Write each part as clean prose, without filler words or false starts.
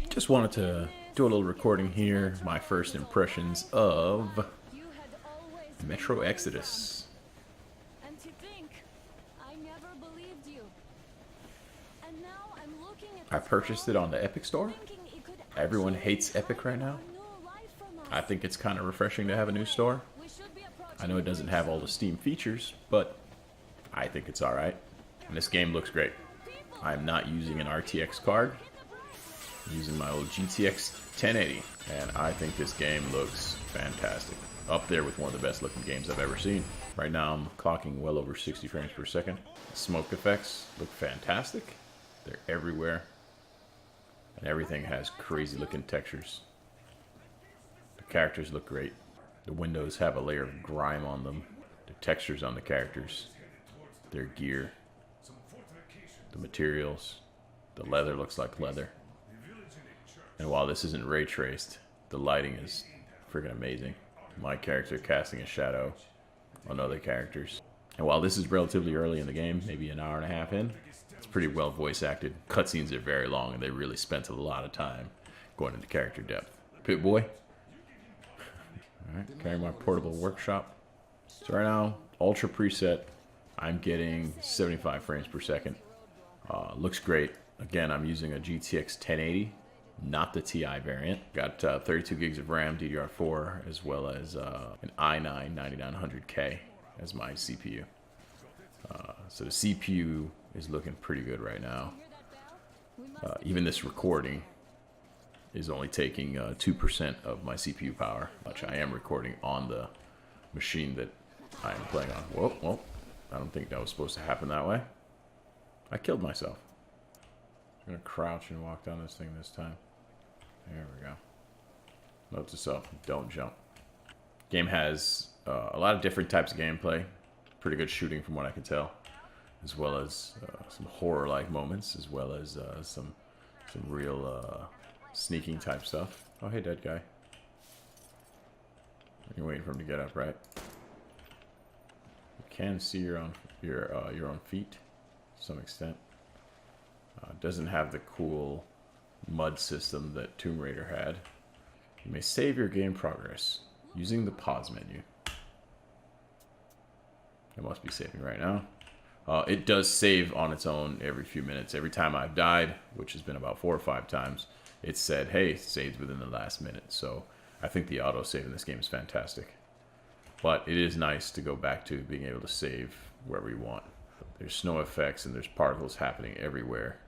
Just wanted to do a little recording here. My first impressions of Metro Exodus. And to think, I never believed you. And now I'm looking at I purchased it on the Epic Store. thinking it could Everyone actually hates Epic right now. a new life from us. I think it's kind of refreshing to have a new store. We should be approaching I know it doesn't have all the Steam features, but I think it's alright. And this game looks great. I'm not using an RTX card. I'm using my old GTX 1080. And I think this game looks fantastic. Up there with one of the best looking games I've ever seen. Right now I'm clocking well over 60 frames per second. The smoke effects look fantastic. They're everywhere. And everything has crazy looking textures. The characters look great. The windows have a layer of grime on them. The textures on the characters. Their gear. The materials. The leather looks like leather. And while this isn't ray traced, the lighting is freaking amazing. My character casting a shadow on other characters. And while this is relatively early in the game, maybe an hour and a half in, it's pretty well voice acted. Cutscenes are very long and they really spent a lot of time going into character depth. Pip-Boy. Alright, carrying my portable workshop. So right now, ultra preset, I'm getting 75 frames per second. Looks great. Again, I'm using a GTX 1080, not the Ti variant. Got 32 gigs of RAM, DDR4, as well as an i9 9900K as my CPU. So the CPU is looking pretty good right now. Even this recording is only taking 2% of my CPU power, which I am recording on the machine that I am playing on. Whoa, whoa. I don't think that was supposed to happen that way. I killed myself. I'm gonna crouch and walk down this thing this time. There we go. Note to self, don't jump. Game has a lot of different types of gameplay. Pretty good shooting from what I can tell. As well as some horror-like moments, as well as some real sneaking type stuff. Oh, hey, dead guy. You're waiting for him to get up, right? You can see your own feet to some extent. Doesn't have the cool mud system that Tomb Raider had. You may save your game progress using the pause menu. It must be saving right now. It does save on its own every few minutes. Every time I've died, which has been about 4 or 5 times, it said, hey, saved within the last minute. So I think the autosave in this game is fantastic. But it is nice to go back to being able to save wherever you want. There's snow effects and there's particles happening everywhere.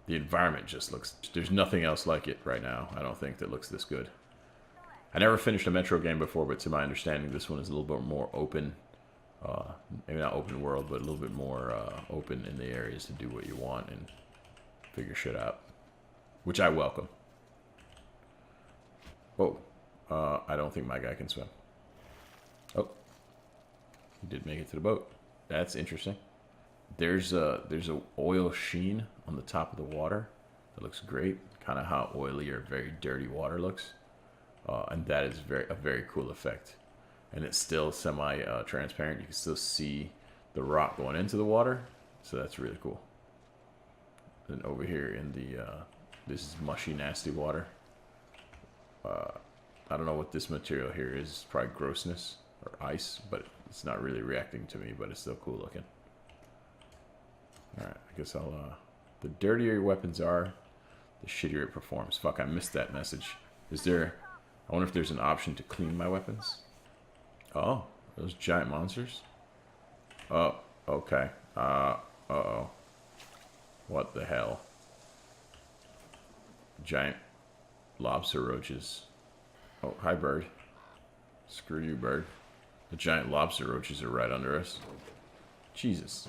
The environment just looks... There's nothing else like it right now, I don't think, that looks this good. I never finished a Metro game before, but to my understanding, this one is a little bit more open. Maybe not open world, but a little bit more open in the areas to do what you want and figure shit out. Which I welcome. Whoa. I don't think my guy can swim. Oh. He did make it to the boat. That's interesting. There's a oil sheen on the top of the water. That looks great. Kind of how oily or very dirty water looks. And that is a very cool effect. And it's still semi-transparent. You can still see the rock going into the water. So that's really cool. And over here in the... this is mushy, nasty water. I don't know what this material here is. It's probably grossness or ice. But it's not really reacting to me. But it's still cool looking. Alright, I guess I'll... the dirtier your weapons are, the shittier it performs. Fuck, I missed that message. Is there... I wonder if there's an option to clean my weapons. Oh, those giant monsters? Oh, okay. Uh-oh. What the hell? Giant lobster roaches. Oh, hi, bird. Screw you, bird. The giant lobster roaches are right under us. Jesus.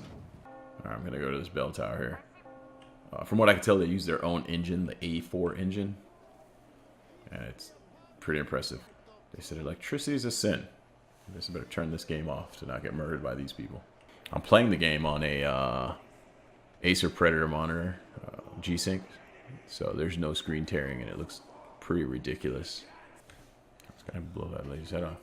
Alright, I'm gonna go to this bell tower here. From what I can tell, they use their own engine, the A4 engine. And it's pretty impressive. They said electricity is a sin. I guess I better turn this game off to not get murdered by these people. I'm playing the game on a Acer Predator monitor, G-Sync. So there's no screen tearing and it looks pretty ridiculous. Let's kind of blow that lady's head off.